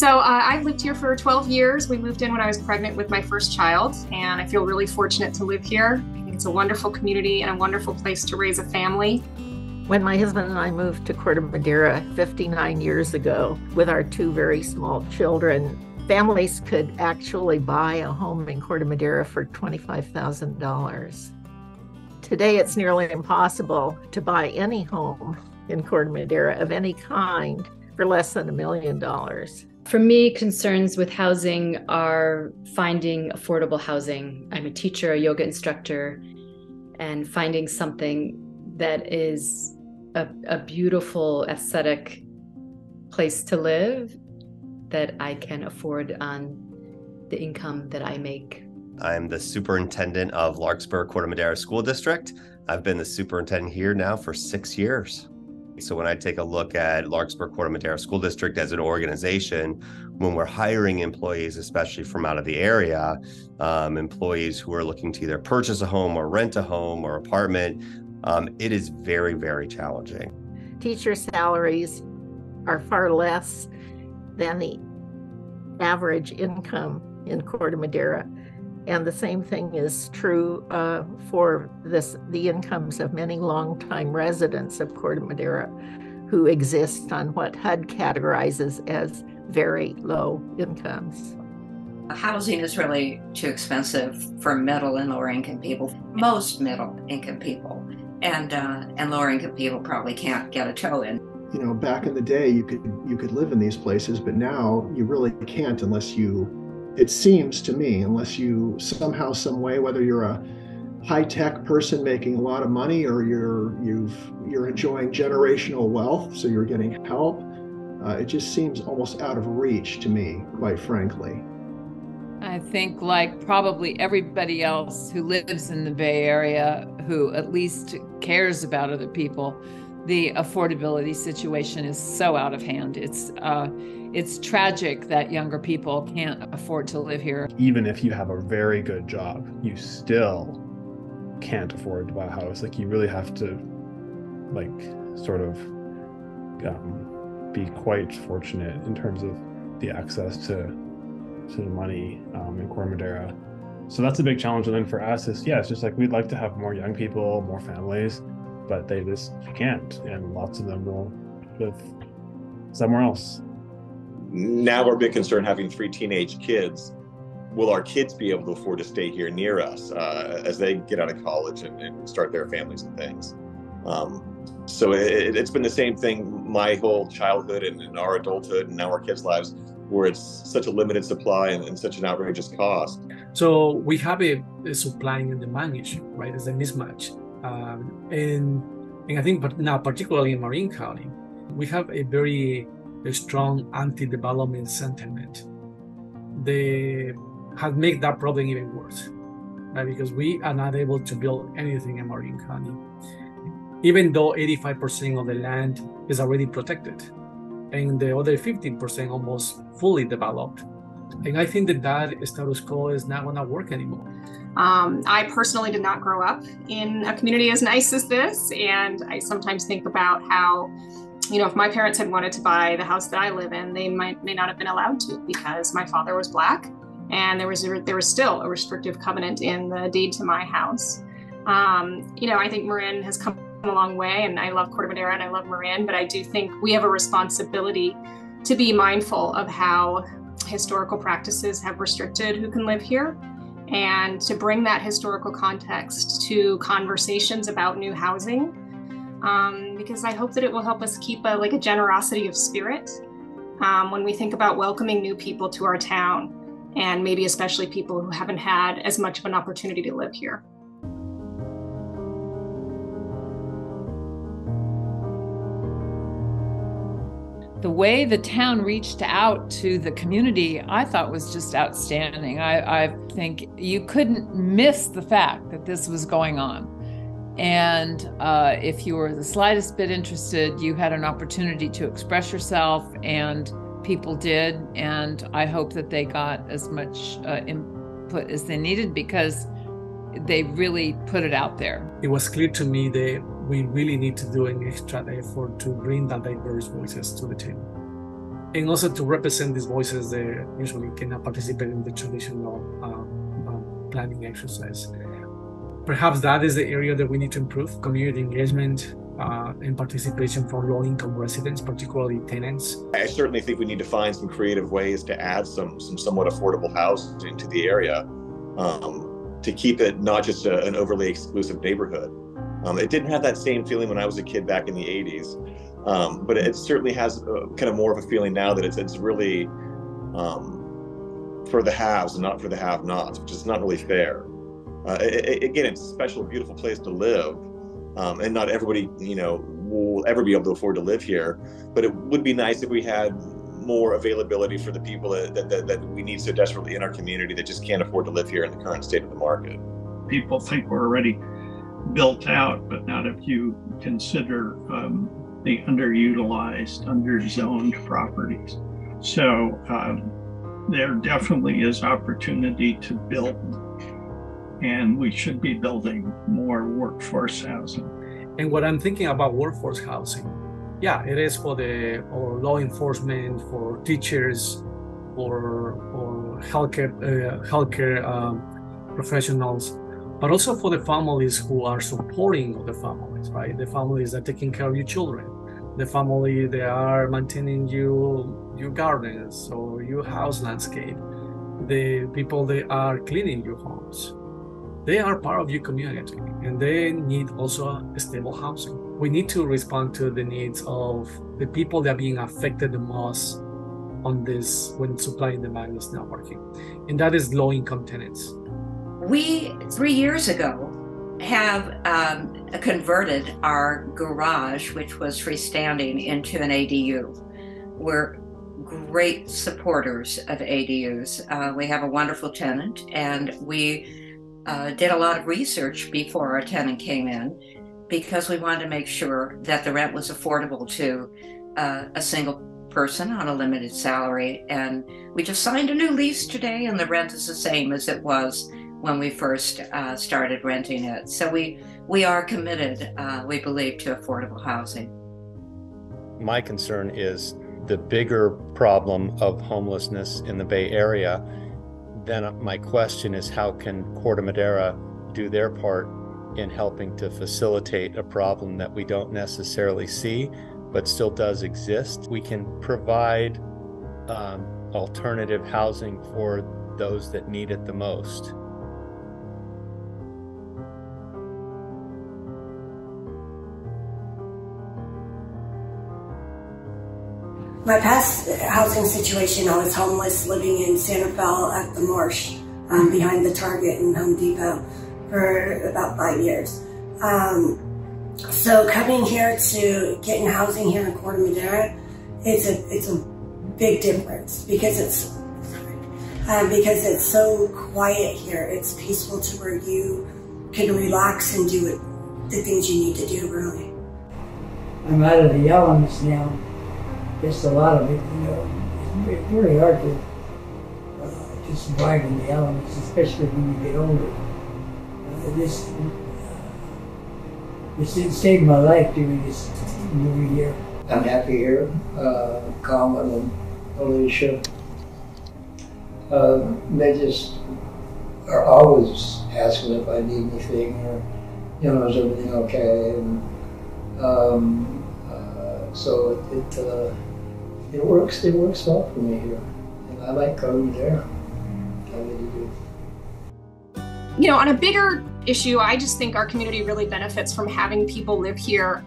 I've lived here for 12 years. We moved in when I was pregnant with my first child, and I feel really fortunate to live here. I think it's a wonderful community and a wonderful place to raise a family. When my husband and I moved to Corte Madera 59 years ago with our two very small children, families could actually buy a home in Corte Madera for $25,000. Today, it's nearly impossible to buy any home in Corte Madera of any kind for less than $1 million. For me, concerns with housing are finding affordable housing. I'm a teacher, a yoga instructor, and finding something that is a beautiful, aesthetic place to live that I can afford on the income that I make. I'm the superintendent of Larkspur Corte Madera School District. I've been the superintendent here now for 6 years. So when I take a look at Larkspur Corte Madera School District as an organization, when we're hiring employees, especially from out of the area, employees who are looking to either purchase a home or rent a home or apartment, it is very, very challenging. Teacher salaries are far less than the average income in Corte Madera. And the same thing is true for the incomes of many longtime residents of Corte Madera who exist on what HUD categorizes as very low incomes. Housing is really too expensive for middle and lower income people, most middle income people, and lower income people probably can't get a toe in. You know, back in the day, you could live in these places, but now you really can't unless you, it seems to me, unless you somehow, some way, whether you're a high-tech person making a lot of money or you're enjoying generational wealth, so you're getting help, it just seems almost out of reach to me, quite frankly. I think, like probably everybody else who lives in the Bay Area, who at least cares about other people, the affordability situation is so out of hand. It's tragic that younger people can't afford to live here. Even if you have a very good job, you still can't afford to buy a house. Like, you really have to, like, sort of be quite fortunate in terms of the access to the money in Corte Madera. So that's a big challenge. And then for us, it's just like, we'd like to have more young people, more families, but they just can't, and lots of them will live somewhere else. Now we're a bit concerned having 3 teenage kids. Will our kids be able to afford to stay here near us as they get out of college and start their families and things? So it's been the same thing my whole childhood and our adulthood and now our kids' lives, where it's such a limited supply and such an outrageous cost. So we have a supply and demand issue, right? It's a mismatch. And I think now, particularly in Marin County, we have a very strong anti-development sentiment. They have made that problem even worse, right? Because we are not able to build anything in Marin County, even though 85% of the land is already protected, and the other 15% almost fully developed. And I think that status quo is not going to work anymore. I personally did not grow up in a community as nice as this, and I sometimes think about how, if my parents had wanted to buy the house that I live in, they may not have been allowed to, because my father was Black, and there was still a restrictive covenant in the deed to my house. I think Marin has come a long way, and I love Corte Madera and I love Marin, but I do think we have a responsibility to be mindful of how historical practices have restricted who can live here, and to bring that historical context to conversations about new housing, because I hope that it will help us keep a generosity of spirit when we think about welcoming new people to our town, and maybe especially people who haven't had as much of an opportunity to live here. The way the town reached out to the community, I thought was just outstanding. I think you couldn't miss the fact that this was going on. And if you were the slightest bit interested, you had an opportunity to express yourself, and people did. And I hope that they got as much input as they needed, because they really put it out there. It was clear to me that we really need to do an extra effort to bring that diverse voices to the table. and also to represent these voices that usually cannot participate in the traditional planning exercise. Perhaps that is the area that we need to improve: community engagement and participation from low-income residents, particularly tenants. I certainly think we need to find some creative ways to add some somewhat affordable housing to the area, to keep it not just an overly exclusive neighborhood. It didn't have that same feeling when I was a kid back in the 80s, but it certainly has kind of more of a feeling now that it's really for the haves and not for the have-nots, which is not really fair. Again, it's a special, beautiful place to live, and not everybody, will ever be able to afford to live here. But it would be nice if we had more availability for the people that we need so desperately in our community that just can't afford to live here in the current state of the market. People think we're already built out, but not if you consider the underutilized, underzoned properties. So there definitely is opportunity to build, and we should be building more workforce housing. And what I'm thinking about workforce housing, yeah, it is for law enforcement, for teachers, or healthcare professionals, but also for the families who are supporting other families, right? The families that are taking care of your children, the family that are maintaining your gardens or your house landscape, the people that are cleaning your homes. They are part of your community, and they need also a stable housing. We need to respond to the needs of the people that are being affected the most on this when supply and demand is not working, and that is low-income tenants. We, 3 years ago, have converted our garage, which was freestanding, into an ADU. We're great supporters of ADUs. We have a wonderful tenant, and we did a lot of research before our tenant came in, because we wanted to make sure that the rent was affordable to a single person on a limited salary. And we just signed a new lease today, and the rent is the same as it was when we first started renting it. So we are committed, we believe, to affordable housing. My concern is the bigger problem of homelessness in the Bay Area. Then my question is, how can Corte Madera do their part in helping to facilitate a problem that we don't necessarily see, but still does exist? We can provide alternative housing for those that need it the most. My past housing situation, I was homeless, living in Santa Fe at the Marsh, behind the Target and Home Depot for about 5 years. So coming here to getting housing here in Corte Madera, it's a big difference, because it's so quiet here. It's peaceful to where you can relax and do the things you need to do, really. I'm out of the elements now. Just a lot of it, it's very hard to survive in the elements, especially when you get older. This saved my life during this movie year. I'm happy here, Colin and Alicia. They just are always asking if I need anything, or, is everything okay? And so it works well for me here. And I like going there. I really do. On a bigger issue, I just think our community really benefits from having people live here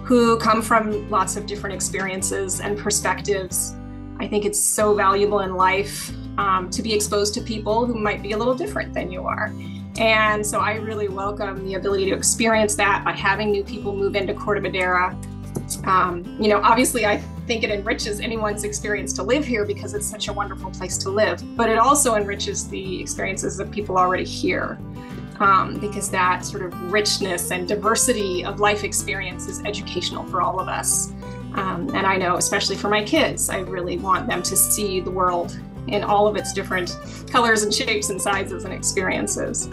who come from lots of different experiences and perspectives. I think it's so valuable in life to be exposed to people who might be a little different than you are. And so I really welcome the ability to experience that by having new people move into Corte Madera. Obviously I think it enriches anyone's experience to live here because it's such a wonderful place to live, but it also enriches the experiences of people already here, because that sort of richness and diversity of life experience is educational for all of us. And I know, especially for my kids, I really want them to see the world in all of its different colors and shapes and sizes and experiences.